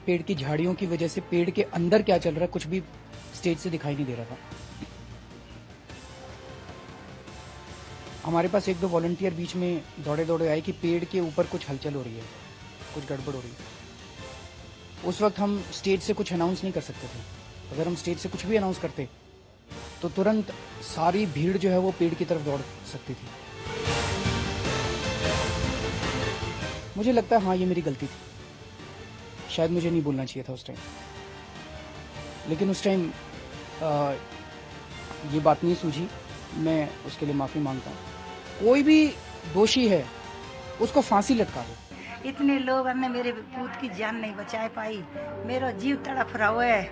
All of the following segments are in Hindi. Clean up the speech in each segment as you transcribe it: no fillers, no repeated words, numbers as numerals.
पेड़ की झाड़ियों की वजह से पेड़ के अंदर क्या चल रहा है कुछ भी स्टेज से दिखाई नहीं दे रहा था। हमारे पास एक दो वॉलंटियर बीच में दौड़े दौड़े आए कि पेड़ के ऊपर कुछ हलचल हो रही है, कुछ गड़बड़ हो रही है। उस वक्त हम स्टेज से कुछ अनाउंस नहीं कर सकते थे। अगर हम स्टेज से कुछ भी अनाउंस करते तो तुरंत सारी भीड़ जो है वो पेड़ की तरफ दौड़ सकती थी। मुझे लगता है हाँ ये मेरी गलती थी, शायद मुझे नहीं बोलना चाहिए था उस टाइम, लेकिन उस टाइम ये बात नहीं सूझी। मैं उसके लिए माफ़ी मांगता हूँ। कोई भी दोषी है उसको फांसी लटका दो। इतने लोग ने मेरे पूत की जान नहीं बचा पाई, मेरा जीव तड़फ रहा हुआ है।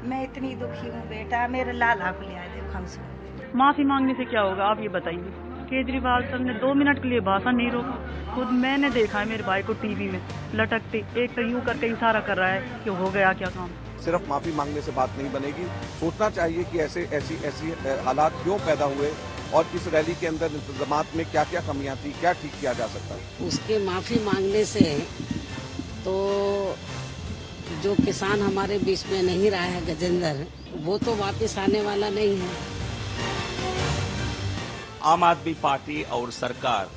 मैं इतनी दुखी हूँ बेटा, मेरे लाला को ले आए देखो हमसे। माफी मांगने से क्या होगा आप ये बताइए। केजरीवाल सर ने 2 मिनट के लिए भाषण नहीं रोका। खुद मैंने देखा है मेरे भाई को टीवी में लटकते, एक तो यूं करके इशारा कर रहा है कि हो गया क्या काम। सिर्फ माफी मांगने से बात नहीं बनेगी, सोचना चाहिए कि ऐसी हालात क्यों पैदा हुए और इस रैली के अंदर इंतजामात में क्या क्या कमियां थी, क्या ठीक किया जा सकता है। उसके माफी मांगने से तो जो किसान हमारे बीच में नहीं रहा है गजेंद्र, वो तो वापस आने वाला नहीं है। आम आदमी पार्टी और सरकार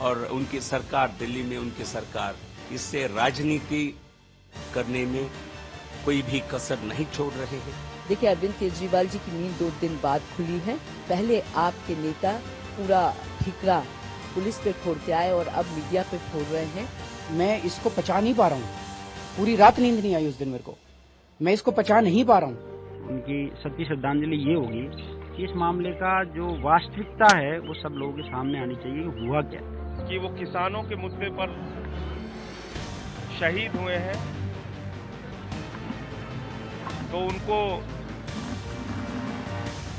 और उनकी सरकार, दिल्ली में उनकी सरकार, इससे राजनीति करने में कोई भी कसर नहीं छोड़ रहे हैं। देखिए, अरविंद केजरीवाल जी की नींद 2 दिन बाद खुली है। पहले आपके नेता पूरा ठिकरा पुलिस पे फोड़ के आए और अब मीडिया पे फोड़ रहे हैं। मैं इसको पचा नहीं पा रहा हूँ, पूरी रात नींद नहीं आई उस दिन मेरे को, मैं इसको पचा नहीं पा रहा हूँ। उनकी सच्ची श्रद्धांजलि ये होगी कि इस मामले का जो वास्तविकता है वो सब लोगों के सामने आनी चाहिए कि हुआ क्या, कि वो किसानों के मुद्दे पर शहीद हुए हैं तो उनको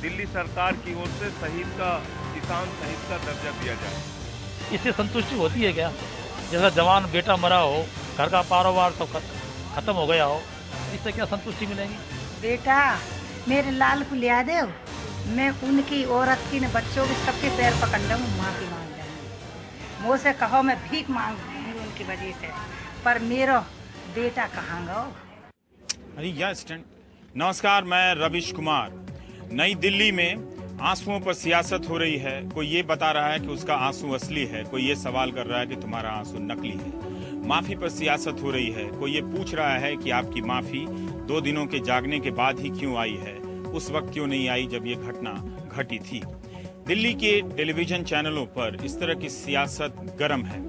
दिल्ली सरकार की ओर से किसान शहीद का दर्जा दिया जाए। इससे संतुष्टि होती है क्या? जैसा जवान बेटा मरा हो, घर का कारोबार सब खत्म हो गया हो, इससे क्या संतुष्टि मिलेगी? बेटा मेरे लाल को ले आ दे, मैं उनकी औरत की न बच्चों के सबके पैर पकड़ लूँ, माफी मांग जाऊंगी। मुँह से कहो मैं भीख मांग उनकी वजह से, पर मेरा बेटा कहाँ गो। नमस्कार, मैं रविश कुमार। नई दिल्ली में आंसुओं पर सियासत हो रही है। कोई ये बता रहा है कि उसका आंसू असली है, कोई ये सवाल कर रहा है कि तुम्हारा आंसू नकली है। माफी पर सियासत हो रही है। कोई ये पूछ रहा है कि आपकी माफी 2 दिनों के जागने के बाद ही क्यों आई है, उस वक्त क्यों नहीं आई जब ये घटना घटी थी। दिल्ली के टेलीविजन चैनलों पर इस तरह की सियासत गर्म है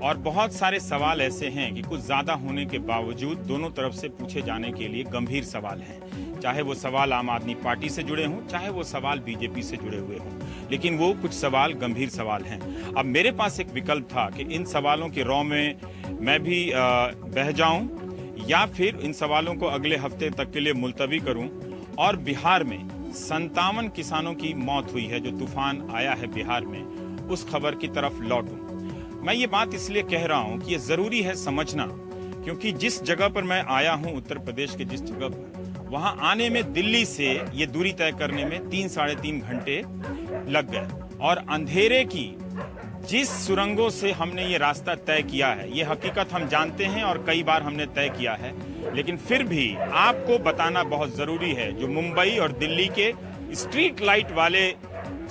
और बहुत सारे सवाल ऐसे हैं कि कुछ ज्यादा होने के बावजूद दोनों तरफ से पूछे जाने के लिए गंभीर सवाल हैं। चाहे वो सवाल आम आदमी पार्टी से जुड़े हों, चाहे वो सवाल बीजेपी से जुड़े हुए हों, लेकिन वो कुछ सवाल गंभीर सवाल हैं। अब मेरे पास एक विकल्प था कि इन सवालों के रौ में मैं भी बह जाऊं या फिर इन सवालों को अगले हफ्ते तक के लिए मुलतवी करूं और बिहार में 57 किसानों की मौत हुई है, जो तूफान आया है बिहार में, उस खबर की तरफ लौटूं। मैं ये बात इसलिए कह रहा हूं कि ये जरूरी है समझना, क्योंकि जिस जगह पर मैं आया हूं, उत्तर प्रदेश के जिस जगह पर, वहां आने में दिल्ली से ये दूरी तय करने में 3-3.5 घंटे लग गए। और अंधेरे की जिस सुरंगों से हमने ये रास्ता तय किया है, ये हकीकत हम जानते हैं और कई बार हमने तय किया है, लेकिन फिर भी आपको बताना बहुत जरूरी है। जो मुंबई और दिल्ली के स्ट्रीट लाइट वाले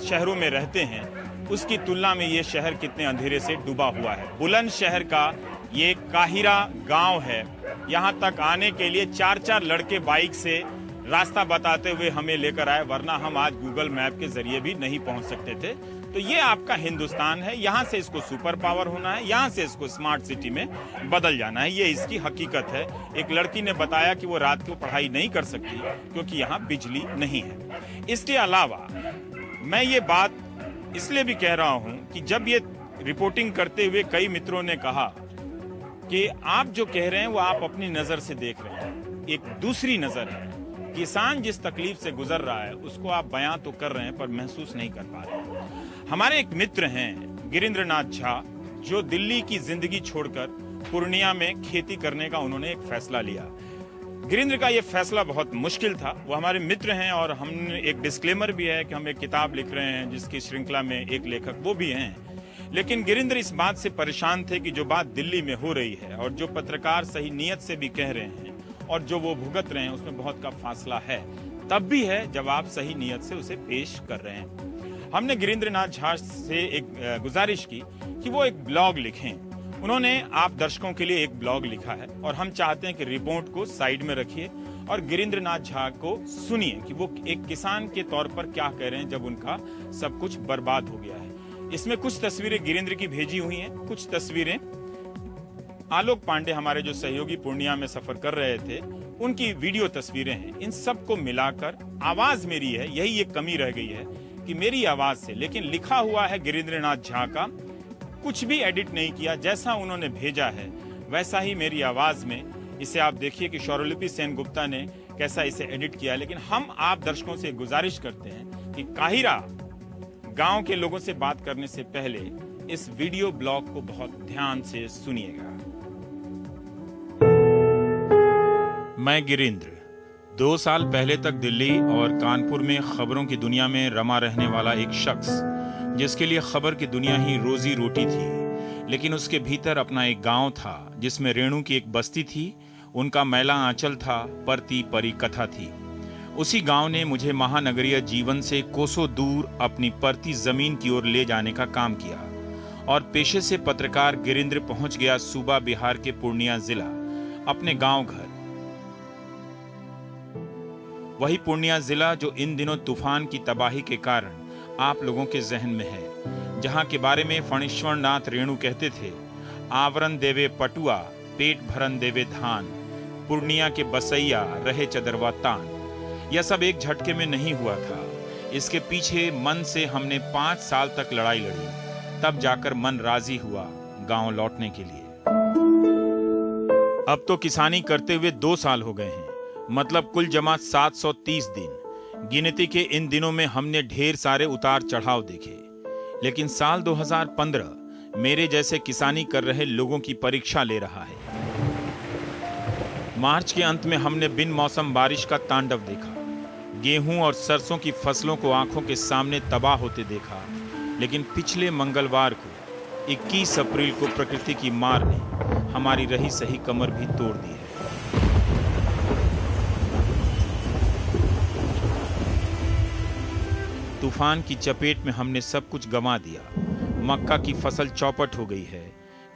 शहरों में रहते हैं, उसकी तुलना में ये शहर कितने अंधेरे से डूबा हुआ है। बुलंदशहर का ये काहिरा गांव है, यहाँ तक आने के लिए 4-4 लड़के बाइक से रास्ता बताते हुए हमें लेकर आए, वरना हम आज गूगल मैप के जरिए भी नहीं पहुंच सकते थे। तो ये आपका हिंदुस्तान है, यहाँ से इसको सुपर पावर होना है, यहाँ से इसको स्मार्ट सिटी में बदल जाना है, ये इसकी हकीकत है। एक लड़की ने बताया कि वो रात को पढ़ाई नहीं कर सकती क्योंकि यहाँ बिजली नहीं है। इसके अलावा मैं ये बात इसलिए भी कह रहा हूं कि जब ये रिपोर्टिंग करते हुए कई मित्रों ने कहा कि आप जो कह रहे हैं वो आप अपनी नजर से देख रहे हैं, एक दूसरी नजर है, किसान जिस तकलीफ से गुजर रहा है उसको आप बयां तो कर रहे हैं पर महसूस नहीं कर पा रहे हैं। हमारे एक मित्र हैं गिरीन्द्र नाथ झा, जो दिल्ली की जिंदगी छोड़कर पूर्णिया में खेती करने का उन्होंने एक फैसला लिया। गिरीन्द्र का ये फैसला बहुत मुश्किल था। वो हमारे मित्र हैं और हमने एक डिस्क्लेमर भी है कि हम एक किताब लिख रहे हैं जिसकी श्रृंखला में एक लेखक वो भी हैं। लेकिन गिरीन्द्र इस बात से परेशान थे कि जो बात दिल्ली में हो रही है और जो पत्रकार सही नीयत से भी कह रहे हैं और जो वो भुगत रहे हैं उसमें बहुत का फासला है। तब भी है जब आप सही नीयत से उसे पेश कर रहे हैं। हमने गिरीन्द्र नाथ झा से एक गुजारिश की कि वो एक ब्लॉग लिखें। उन्होंने आप दर्शकों के लिए एक ब्लॉग लिखा है और हम चाहते हैं कि रिपोर्ट को साइड में रखिए और गिरीन्द्र नाथ झा को सुनिए कि वो एक किसान के तौर पर क्या कह रहे हैं जब उनका सब कुछ बर्बाद हो गया है। इसमें कुछ तस्वीरें गिरीन्द्र की भेजी हुई हैं, कुछ तस्वीरें आलोक पांडे हमारे जो सहयोगी पूर्णिया में सफर कर रहे थे उनकी वीडियो तस्वीरें हैं। इन सबको मिलाकर आवाज मेरी है, यही एक कमी रह गई है कि मेरी आवाज से, लेकिन लिखा हुआ है गिरीन्द्र नाथ झा का, कुछ भी एडिट नहीं किया, जैसा उन्होंने भेजा है वैसा ही मेरी आवाज में। इसे आप देखिए कि शौर्यलिपि सेन गुप्ता ने कैसा इसे एडिट किया। लेकिन हम आप दर्शकों से गुजारिश करते हैं कि काहिरा गांव के लोगों से बात करने से पहले इस वीडियो ब्लॉग को बहुत ध्यान से सुनिएगा। मैं गिरीन्द्र 2 साल पहले तक दिल्ली और कानपुर में खबरों की दुनिया में रमा रहने वाला एक शख्स, जिसके लिए खबर की दुनिया ही रोजी रोटी थी, लेकिन उसके भीतर अपना एक गांव था जिसमें रेणु की एक बस्ती थी, उनका मैला आंचल था, परती परी कथा थी। उसी गांव ने मुझे महानगरीय जीवन से कोसों दूर अपनी परती जमीन की ओर ले जाने का काम किया और पेशे से पत्रकार गिरीन्द्र पहुंच गया सूबा बिहार के पूर्णिया जिला, अपने गांव घर। वही पूर्णिया जिला जो इन दिनों तूफान की तबाही के कारण आप लोगों के जहन में है, जहां के बारे में फणीश्वर नाथ रेणु कहते थे, आवरण देवे पटुआ पेट भरन देवे धान, पूर्णिया के बसैया रहे चदरवा तान। यह सब एक झटके में नहीं हुआ था, इसके पीछे मन से हमने 5 साल तक लड़ाई लड़ी, तब जाकर मन राजी हुआ गांव लौटने के लिए। अब तो किसानी करते हुए 2 साल हो गए हैं, मतलब कुल जमा 730 दिन। गिनती के इन दिनों में हमने ढेर सारे उतार चढ़ाव देखे, लेकिन साल 2015 मेरे जैसे किसानी कर रहे लोगों की परीक्षा ले रहा है। मार्च के अंत में हमने बिन मौसम बारिश का तांडव देखा, गेहूं और सरसों की फसलों को आंखों के सामने तबाह होते देखा। लेकिन पिछले मंगलवार को 21 अप्रैल को प्रकृति की मार ने हमारी रही सही कमर भी तोड़ दी है। तूफान की चपेट में हमने सब कुछ गंवा दिया। मक्का की फसल चौपट हो गई है।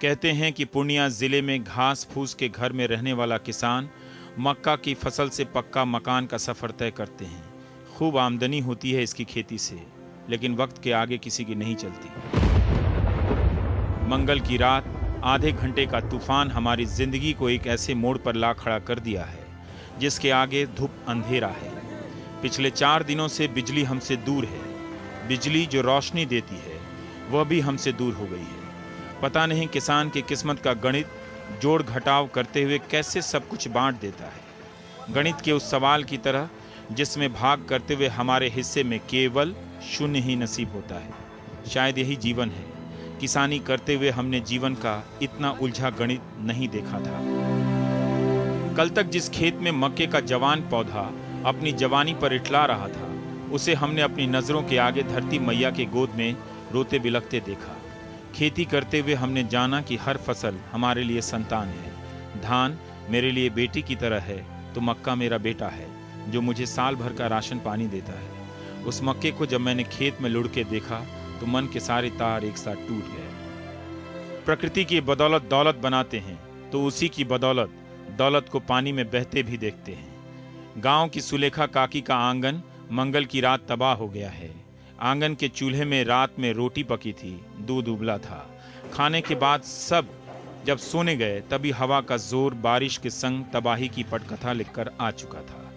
कहते हैं कि पूर्णिया जिले में घास फूस के घर में रहने वाला किसान मक्का की फसल से पक्का मकान का सफर तय करते हैं। खूब आमदनी होती है इसकी खेती से, लेकिन वक्त के आगे किसी की नहीं चलती। मंगल की रात आधे घंटे का तूफान हमारी जिंदगी को एक ऐसे मोड़ पर ला खड़ा कर दिया है जिसके आगे धूप अंधेरा है। पिछले 4 दिनों से बिजली हमसे दूर है। बिजली जो रोशनी देती है वह भी हमसे दूर हो गई है। पता नहीं किसान की किस्मत का गणित जोड़ घटाव करते हुए कैसे सब कुछ बांट देता है। गणित के उस सवाल की तरह जिसमें भाग करते हुए हमारे हिस्से में केवल 0 ही नसीब होता है। शायद यही जीवन है। किसानी करते हुए हमने जीवन का इतना उलझा गणित नहीं देखा था। कल तक जिस खेत में मक्के का जवान पौधा अपनी जवानी पर इठला रहा था, उसे हमने अपनी नजरों के आगे धरती मैया के गोद में रोते बिलखते देखा। खेती करते हुए हमने जाना कि हर फसल हमारे लिए संतान है। धान मेरे लिए बेटी की तरह है तो मक्का मेरा बेटा है जो मुझे साल भर का राशन पानी देता है। उस मक्के को जब मैंने खेत में लुढ़के देखा तो मन के सारे तार एक साथ टूट गए। प्रकृति की बदौलत दौलत बनाते हैं तो उसी की बदौलत दौलत को पानी में बहते भी देखते हैं। गांव की सुलेखा काकी का आंगन मंगल की रात तबाह हो गया है। आंगन के चूल्हे में रात में रोटी पकी थी, दूध उबला था। खाने के बाद सब जब सोने गए तभी हवा का जोर बारिश के संग तबाही की पटकथा लिखकर आ चुका था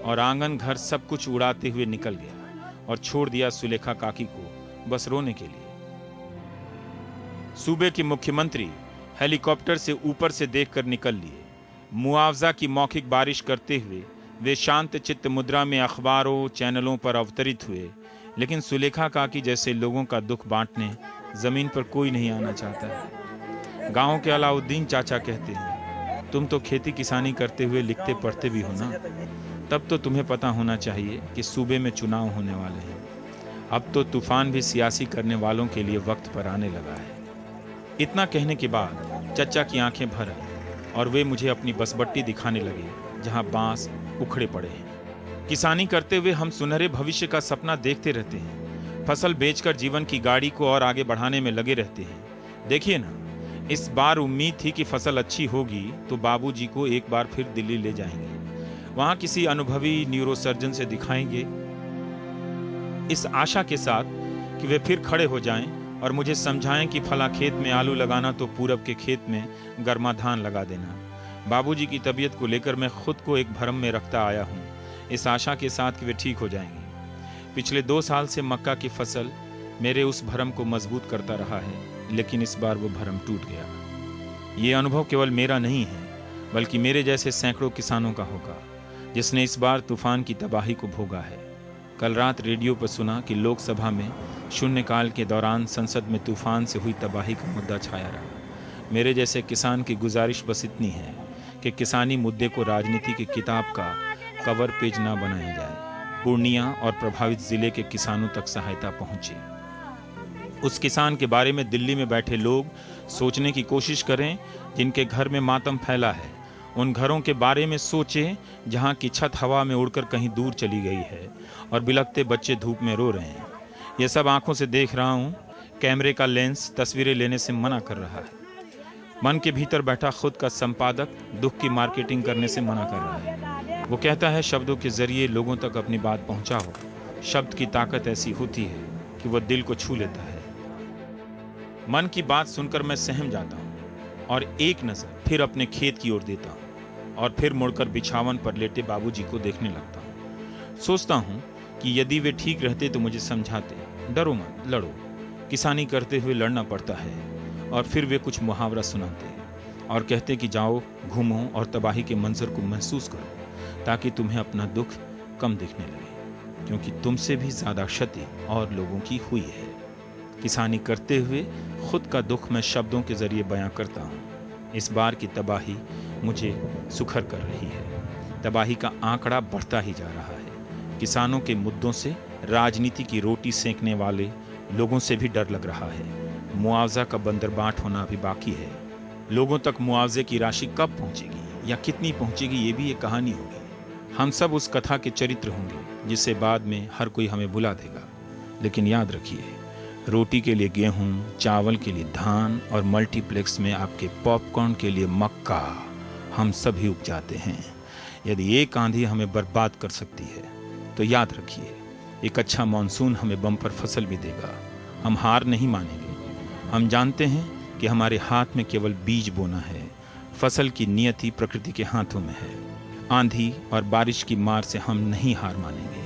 और आंगन घर सब कुछ उड़ाते हुए निकल गया और छोड़ दिया सुलेखा काकी को बस रोने के लिए। सूबे के मुख्यमंत्री हेलीकॉप्टर से ऊपर से देखकर निकल लिए। मुआवजा की मौखिक बारिश करते हुए वे शांत चित्त मुद्रा में अखबारों चैनलों पर अवतरित हुए, लेकिन सुलेखा काकी जैसे लोगों का दुख बांटने जमीन पर कोई नहीं आना चाहता है। गांव के अलाउद्दीन चाचा कहते हैं, तुम तो खेती किसानी करते हुए लिखते पढ़ते भी हो ना, तब तो तुम्हें पता होना चाहिए कि सूबे में चुनाव होने वाले हैं। अब तो तूफान भी सियासी करने वालों के लिए वक्त पर आने लगा है। इतना कहने के बाद चचा की आंखें भर आई और वे मुझे अपनी बसबट्टी दिखाने लगे जहां बांस उखड़े पड़े हैं। किसानी करते हुए हम सुनहरे भविष्य का सपना देखते रहते हैं। फसल बेचकर जीवन की गाड़ी को और आगे बढ़ाने में लगे रहते हैं। देखिए ना, इस बार उम्मीद थी कि फसल अच्छी होगी तो बाबूजी को एक बार फिर दिल्ली ले जाएंगे, वहां किसी अनुभवी न्यूरोसर्जन से दिखाएंगे, इस आशा के साथ कि वे फिर खड़े हो जाएं और मुझे समझाएं कि फला खेत में आलू लगाना तो पूरब के खेत में गर्मा धान लगा देना। बाबूजी की तबीयत को लेकर मैं खुद को एक भ्रम में रखता आया हूं, इस आशा के साथ कि वे ठीक हो जाएंगे। पिछले 2 साल से मक्का की फसल मेरे उस भ्रम को मजबूत करता रहा है, लेकिन इस बार वो भ्रम टूट गया। ये अनुभव केवल मेरा नहीं है, बल्कि मेरे जैसे सैकड़ों किसानों का होगा, जिसने इस बार तूफान की तबाही को भोगा है। कल रात रेडियो पर सुना कि लोकसभा में शून्यकाल के दौरान संसद में तूफान से हुई तबाही का मुद्दा छाया रहा। मेरे जैसे किसान की गुजारिश बस इतनी है कि किसानी मुद्दे को राजनीति की किताब का कवर पेज ना बनाया जाए। पूर्णिया और प्रभावित जिले के किसानों तक सहायता पहुंचे। उस किसान के बारे में दिल्ली में बैठे लोग सोचने की कोशिश करें जिनके घर में मातम फैला है। उन घरों के बारे में सोचें जहां की छत हवा में उड़कर कहीं दूर चली गई है और बिलखते बच्चे धूप में रो रहे हैं। ये सब आंखों से देख रहा हूं। कैमरे का लेंस तस्वीरें लेने से मना कर रहा है। मन के भीतर बैठा खुद का संपादक दुख की मार्केटिंग करने से मना कर रहा है। वो कहता है शब्दों के जरिए लोगों तक अपनी बात पहुंचाओ। शब्द की ताकत ऐसी होती है कि वो दिल को छू लेता है। मन की बात सुनकर मैं सहम जाता हूँ और एक नजर फिर अपने खेत की ओर देता हूँ और फिर मुड़कर बिछावन पर लेटे बाबूजी को देखने लगता हूँ। सोचता हूँ कि यदि वे ठीक रहते तो मुझे समझाते, डरो मत, लड़ो। किसानी करते हुए लड़ना पड़ता है। और फिर वे कुछ मुहावरा सुनाते और कहते कि जाओ घूमो और तबाही के मंजर को महसूस करो ताकि तुम्हें अपना दुख कम दिखने लगे, क्योंकि तुमसे भी ज्यादा क्षति और लोगों की हुई है। किसानी करते हुए खुद का दुख मैं शब्दों के जरिए बयां करता हूँ। इस बार की तबाही मुझे सुखर कर रही है। तबाही का आंकड़ा बढ़ता ही जा रहा है। किसानों के मुद्दों से राजनीति की रोटी सेंकने वाले लोगों से भी डर लग रहा है। मुआवजा का बंदरबाट होना अभी बाकी है। लोगों तक मुआवजे की राशि कब पहुंचेगी या कितनी पहुंचेगी, ये भी एक कहानी होगी। हम सब उस कथा के चरित्र होंगे जिससे बाद में हर कोई हमें बुला देगा। लेकिन याद रखिए, रोटी के लिए गेहूं, चावल के लिए धान और मल्टीप्लेक्स में आपके पॉपकॉर्न के लिए मक्का हम सभी उपजाते हैं। यदि एक आंधी हमें बर्बाद कर सकती है तो याद रखिए, एक अच्छा मानसून हमें बम्पर फसल भी देगा। हम हार नहीं मानेंगे। हम जानते हैं कि हमारे हाथ में केवल बीज बोना है। फसल की नियति प्रकृति के हाथों में है। आंधी और बारिश की मार से हम नहीं हार मानेंगे।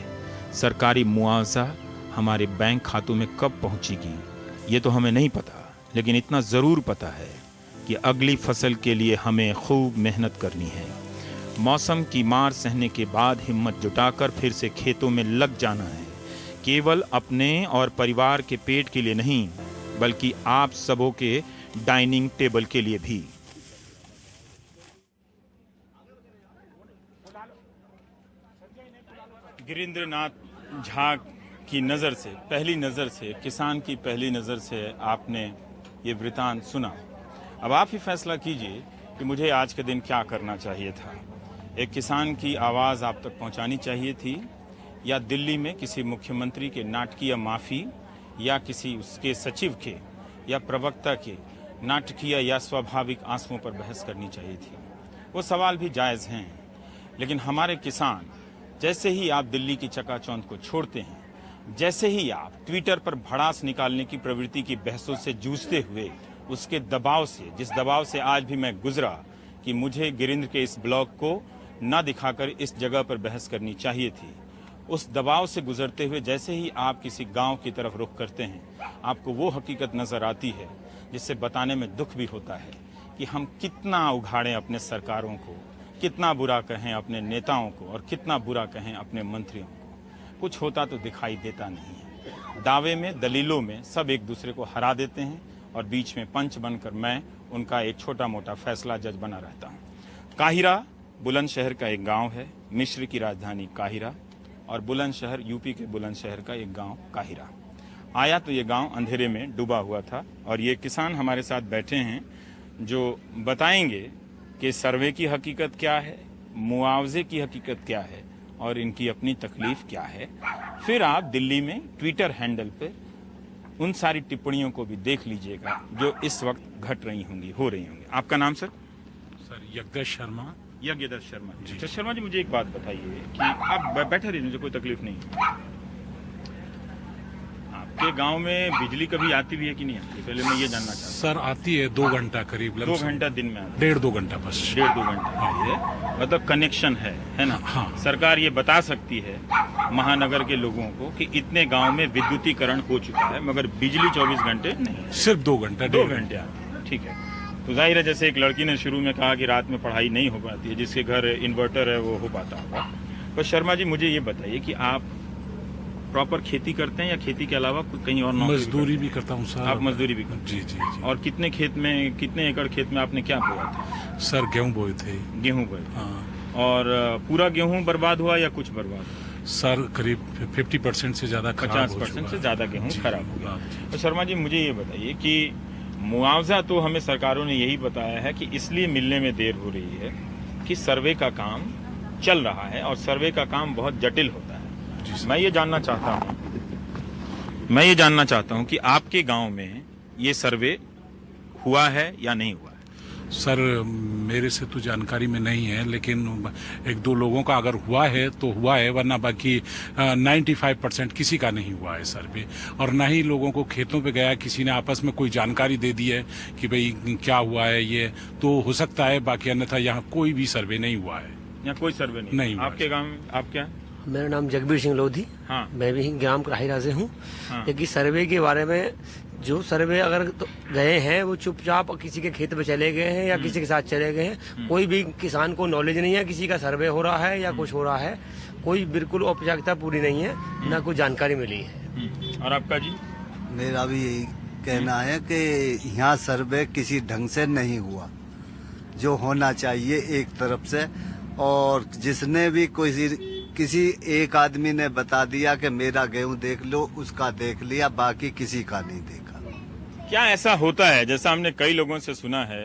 सरकारी मुआवजा हमारे बैंक खातों में कब पहुंचेगी ये तो हमें नहीं पता, लेकिन इतना जरूर पता है कि अगली फसल के लिए हमें खूब मेहनत करनी है। मौसम की मार सहने के बाद हिम्मत जुटाकर फिर से खेतों में लग जाना है, केवल अपने और परिवार के पेट के लिए नहीं, बल्कि आप सबों के डाइनिंग टेबल के लिए भी। गिरीन्द्रनाथ झा की नज़र से, पहली नज़र से, किसान की पहली नज़र से आपने ये वृतांत सुना। अब आप ही फैसला कीजिए कि मुझे आज के दिन क्या करना चाहिए था। एक किसान की आवाज़ आप तक पहुंचानी चाहिए थी, या दिल्ली में किसी मुख्यमंत्री के नाटकीय माफ़ी या किसी उसके सचिव के या प्रवक्ता के नाटकीय या स्वाभाविक आंसुओं पर बहस करनी चाहिए थी। वो सवाल भी जायज़ हैं, लेकिन हमारे किसान जैसे ही आप दिल्ली की चकाचौंध को छोड़ते हैं, जैसे ही आप ट्विटर पर भड़ास निकालने की प्रवृत्ति की बहसों से जूझते हुए उसके दबाव से, जिस दबाव से आज भी मैं गुजरा कि मुझे गिरिंद्र के इस ब्लॉग को न दिखाकर इस जगह पर बहस करनी चाहिए थी, उस दबाव से गुजरते हुए जैसे ही आप किसी गांव की तरफ रुख करते हैं, आपको वो हकीकत नजर आती है जिससे बताने में दुख भी होता है कि हम कितना उघाड़ें अपने सरकारों को, कितना बुरा कहें अपने नेताओं को और कितना बुरा कहें अपने मंत्रियों को। कुछ होता तो दिखाई देता नहीं है। दावे में, दलीलों में सब एक दूसरे को हरा देते हैं और बीच में पंच बनकर मैं उनका एक छोटा मोटा फैसला जज बना रहता हूँ। काहिरा बुलंदशहर का एक गाँव है, मिस्र की राजधानी काहिरा, और बुलंदशहर यूपी के बुलंदशहर का एक गांव काहिरा। आया तो ये गांव अंधेरे में डूबा हुआ था और ये किसान हमारे साथ बैठे हैं जो बताएंगे कि सर्वे की हकीकत क्या है, मुआवजे की हकीकत क्या है और इनकी अपनी तकलीफ क्या है, फिर आप दिल्ली में ट्विटर हैंडल पे उन सारी टिप्पणियों को भी देख लीजिएगा जो इस वक्त घट रही होंगी, हो रही होंगी। आपका नाम सर? सर यज्ञेश शर्मा। यज्ञेश शर्मा जी। अच्छा शर्मा जी, मुझे एक बात बताइए कि आप बैठे रहिए, मुझे कोई तकलीफ नहीं है। आपके गांव में बिजली कभी आती भी है कि नहीं आती? पहले मैं ये जानना चाहता हूँ। सर आती है 2 घंटा करीब, 2 घंटा दिन में आती है? 1.5-2 घंटा बस। 1.5-2 घंटा आती है, मतलब कनेक्शन है ना? हाँ। सरकार ये बता सकती है महानगर के लोगों को कि इतने गांव में विद्युतीकरण हो चुका है, मगर बिजली 24 घंटे नहीं, सिर्फ 2 घंटा। 2 घंटे आती है, ठीक है। तो जाहिर है, जैसे एक लड़की ने शुरू में कहा कि रात में पढ़ाई नहीं हो पाती है, जिसके घर इन्वर्टर है वो हो पाता होगा। पर शर्मा जी, मुझे ये बताइए कि आप प्रॉपर खेती करते हैं या खेती के अलावा कहीं और नौकरी? मजदूरी भी करता हूँ सर। आप मजदूरी भी करते हैं? जी। और कितने एकड़ खेत में आपने क्या बोया था? सर गेहूं बोए थे। गेहूं बोए? हाँ। और पूरा गेहूं बर्बाद हुआ या कुछ बर्बाद हुआ? सर करीब 50% से ज्यादा, 50% से ज्यादा गेहूं खराब हो गया। तो शर्मा जी, मुझे ये बताइए कि मुआवजा तो हमें सरकारों ने यही बताया है कि इसलिए मिलने में देर हो रही है कि सर्वे का काम चल रहा है और सर्वे का काम बहुत जटिल होता है। मैं ये जानना चाहता हूं कि आपके गांव में ये सर्वे हुआ है या नहीं हुआ है? सर मेरे से तो जानकारी में नहीं है, लेकिन 1-2 लोगों का अगर हुआ है तो हुआ है, वरना बाकी 95% किसी का नहीं हुआ है सर्वे। और ना ही लोगों को खेतों पे गया, किसी ने आपस में कोई जानकारी दे दी है कि भाई क्या हुआ है, ये तो हो सकता है, बाकी अन्यथा यहाँ कोई भी सर्वे नहीं हुआ है। यहाँ कोई सर्वे नहीं? आपके गाँव में आप क्या? मेरा नाम जगबीर सिंह लोधी। हाँ। मैं भी ग्राम कराहीरा से हूँ। हाँ। क्योंकि सर्वे के बारे में जो सर्वे अगर तो गए हैं वो चुपचाप किसी के खेत में चले गए हैं या किसी के साथ चले गए हैं। कोई भी किसान को नॉलेज नहीं है किसी का सर्वे हो रहा है या कुछ हो रहा है। कोई बिल्कुल औपचारिकता पूरी नहीं है, ना कोई जानकारी मिली है। और आपका जी? मेरा भी यही कहना है कि यहाँ सर्वे किसी ढंग से नहीं हुआ जो होना चाहिए एक तरफ से, और जिसने भी किसी एक आदमी ने बता दिया कि मेरा गेहूं देख लो, उसका देख लिया, बाकी किसी का नहीं देखा। क्या ऐसा होता है, जैसा हमने कई लोगों से सुना है,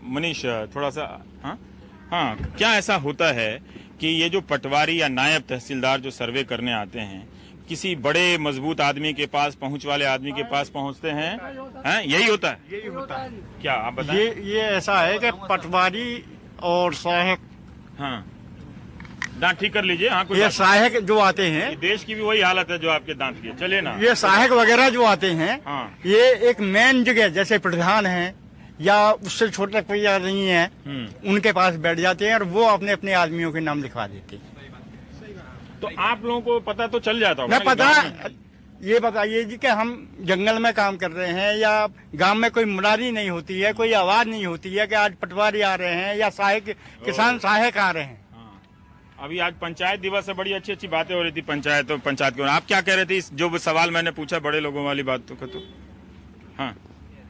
मनीष थोड़ा सा? हाँ, क्या ऐसा होता है कि ये जो पटवारी या नायब तहसीलदार जो सर्वे करने आते हैं, किसी बड़े मजबूत आदमी के पास, पहुंच वाले आदमी के पास पहुंचते हैं? यही होता है? यही होता है। क्या आप बताएं? ये ऐसा है कि पटवारी और सहायक, हाँ दांत ठीक कर लीजिए। हाँ, ये सहायक जो आते हैं, देश की भी वही हालत है जो आपके दांत की। चलिए ना, ये सहायक वगैरह जो आते हैं, हाँ। ये एक मेन जगह जैसे प्रधान है या उससे छोटा कोई नहीं है, उनके पास बैठ जाते हैं और वो अपने अपने आदमियों के नाम लिखवा देते हैं। तो आप लोगों को पता तो चल जाता होगा? मैं पता, ये बताइए जी कि हम जंगल में काम कर रहे हैं या गांव में कोई मुरारी नहीं होती है, कोई आवाज नहीं होती है कि आज पटवारी आ रहे हैं या सहायक किसान सहायक आ रहे हैं। अभी आज पंचायत दिवस है, बड़ी अच्छी अच्छी बातें हो रही थी पंचायत की। आप क्या कह रहे थे जो सवाल मैंने पूछा बड़े लोगों वाली बात तो? हाँ,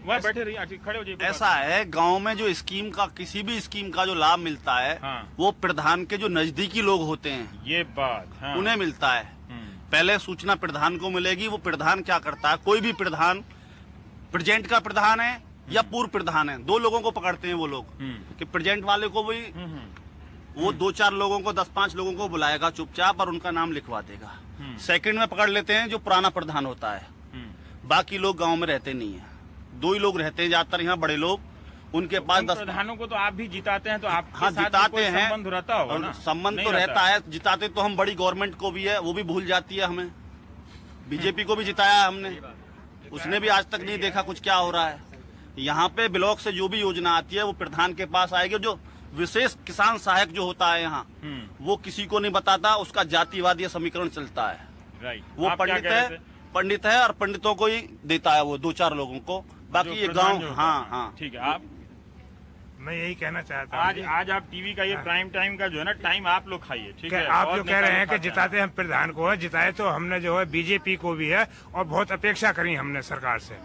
वहाँ बैठे रहिए, खड़े हो जाइए। ऐसा है, गांव में जो स्कीम का, किसी भी स्कीम का जो लाभ मिलता है, हाँ। वो प्रधान के जो नजदीकी लोग होते हैं, ये बात, हाँ। उन्हें मिलता है। पहले सूचना प्रधान को मिलेगी। वो प्रधान क्या करता है, कोई भी प्रधान, प्रेजेंट का प्रधान है या पूर्व प्रधान है, 2 लोगों को पकड़ते हैं वो लोग कि प्रेजेंट वाले को भी वो 2-4 लोगों को, 10-5 लोगों को बुलाएगा चुपचाप और उनका नाम लिखवा देगा। सेकंड में पकड़ लेते हैं जो पुराना प्रधान होता है। बाकी लोग गांव में रहते नहीं है, 2 ही लोग रहते हैं ज्यादातर यहाँ, बड़े लोग। उनके पास 10 प्रधानों को तो आप भी जिताते हैं, तो आप हाँ जिताते हैं, संबंध रहता होगा ना? संबंध तो रहता है। जिताते तो हम बड़ी गवर्नमेंट को भी है, वो भी भूल जाती है हमें। बीजेपी को भी जिताया हमने, उसने भी आज तक नहीं देखा कुछ क्या हो रहा है। यहाँ पे ब्लॉक से जो भी योजना आती है वो प्रधान के पास आएगी। जो विशेष किसान सहायक जो होता है यहाँ, वो किसी को नहीं बताता, उसका जातिवादी समीकरण चलता है। वो पंडित है और पंडितों को ही देता है वो 2-4 लोगों को, बाकी ये गांव। हाँ, ठीक है। आप? मैं यही कहना चाहता हूँ, आज आप टीवी का ये प्राइम टाइम का जो है ना टाइम आप लोग खाइए, ठीक है? आप जो कह रहे हैं कि जिताते हम प्रधान को है, जिताए तो हमने जो है बीजेपी को भी है, और बहुत अपेक्षा करी हमने सरकार से।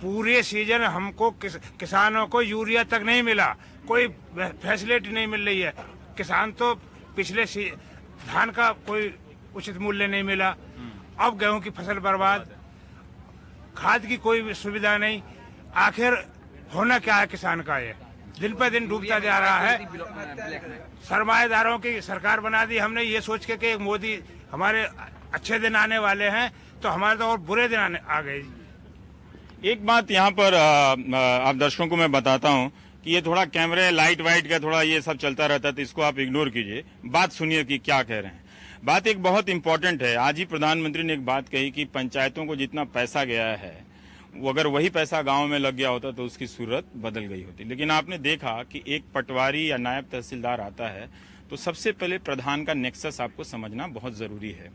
पूरे सीजन हमको किसानों को यूरिया तक नहीं मिला, कोई फैसिलिटी नहीं मिल रही है। किसान तो पिछले धान का कोई उचित मूल्य नहीं मिला, अब गेहूं की फसल बर्बाद, खाद की कोई सुविधा नहीं। आखिर होना क्या है किसान का? ये दिन पर दिन डूबता जा रहा है। सरमाएदारों की सरकार बना दी हमने ये सोच के कि मोदी हमारे अच्छे दिन आने वाले हैं, तो हमारे तो और बुरे दिन आ गए। एक बात यहाँ पर आप दर्शकों को मैं बताता हूँ कि ये थोड़ा कैमरे लाइट वाइट का थोड़ा ये सब चलता रहता है, तो इसको आप इग्नोर कीजिए, बात सुनिए कि क्या कह रहे हैं। बात एक बहुत इंपॉर्टेंट है। आज ही प्रधानमंत्री ने एक बात कही कि पंचायतों को जितना पैसा गया है, वो अगर वही पैसा गांव में लग गया होता तो उसकी सूरत बदल गई होती। लेकिन आपने देखा कि एक पटवारी या नायब तहसीलदार आता है तो सबसे पहले प्रधान का नेक्सस आपको समझना बहुत जरूरी है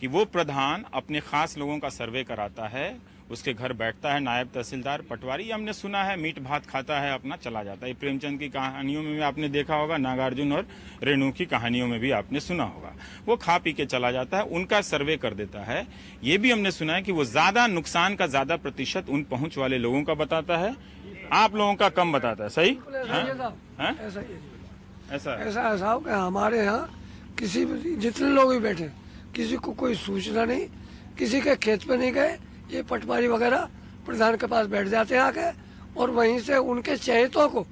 कि वो प्रधान अपने खास लोगों का सर्वे कराता है, उसके घर बैठता है नायब तहसीलदार, पटवारी हमने सुना है मीट भात खाता है, अपना चला जाता है। प्रेमचंद की कहानियों में भी आपने देखा होगा, नागार्जुन और रेणु की कहानियों में भी आपने सुना होगा, वो खा पी के चला जाता है, उनका सर्वे कर देता है। ये भी हमने सुना है कि वो ज्यादा नुकसान का ज्यादा प्रतिशत उन पहुंच वाले लोगों का बताता है, आप लोगों का कम बताता है। सही ऐसा हो कि हमारे यहाँ किसी जितने लोग भी बैठे, किसी को कोई सूचना नहीं, किसी के खेत पे नहीं गए, ये पटवारी वगैरह प्रधान के पास बैठ जाते हैं आके, और वहीं से उनके चहेतों को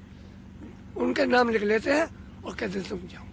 उनके नाम लिख लेते हैं और कहते तुम जाओ।